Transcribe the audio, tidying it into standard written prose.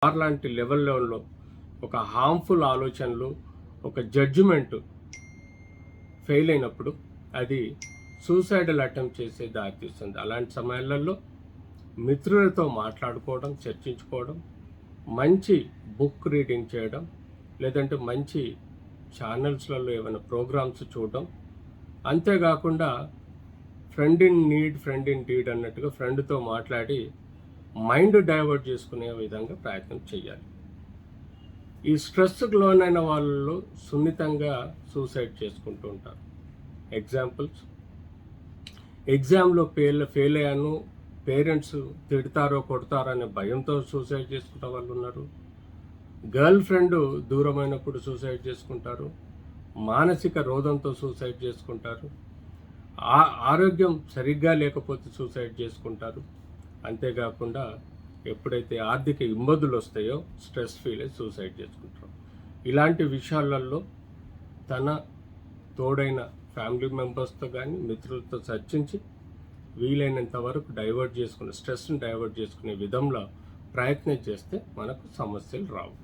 లాంటి లెవెల్లో ఒక హార్మ్ఫుల్ ఆలోచనలు, ఒక జడ్జిమెంట్ ఫెయిల్ అయినప్పుడు అది సూసైడల్ అటెంప్ట్ చేసే దారితీస్తుంది. అలాంటి సమయాలలో మిత్రులతో మాట్లాడుకోవడం, చర్చించుకోవడం, మంచి బుక్ రీడింగ్ చేయడం, లేదంటే మంచి ఛానల్స్లలో ఏమైనా ప్రోగ్రామ్స్ చూడడం, అంతేకాకుండా friend in need friend in deed అన్నట్టుగా ఫ్రెండ్తో మాట్లాడి మైండ్ డైవర్ట్ చేసుకునే విధంగా ప్రయత్నం చేయాలి. ఈ స్ట్రెస్కి లోనైన వాళ్ళు సున్నితంగా సూసైడ్ చేసుకుంటూ ఉంటారు. ఎగ్జాంపుల్స్, ఎగ్జామ్లో ఫెయిల్ అయ్యాను, పేరెంట్స్ తిడతారో కొడతారో అనే భయంతో సూసైడ్ చేసుకునే వాళ్ళు ఉన్నారు. గర్ల్ ఫ్రెండ్ దూరమైనప్పుడు సూసైడ్ చేసుకుంటారు. మానసిక రోధంతో సూసైడ్ చేసుకుంటారు. ఆరోగ్యం సరిగ్గా లేకపోతే సూసైడ్ చేసుకుంటారు. అంతేకాకుండా ఎప్పుడైతే ఆర్థిక ఇబ్బందులు వస్తాయో స్ట్రెస్ ఫీల్ అయ్యి సూసైడ్ చేసుకుంటారు. ఇలాంటి విషయాలలో తన తోడైన ఫ్యామిలీ మెంబర్స్తో కానీ మిత్రులతో చర్చించి వీలైనంత వరకు స్ట్రెస్ని డైవర్ట్ చేసుకునే విధంలో ప్రయత్నం చేస్తే మనకు సమస్యలు రావు.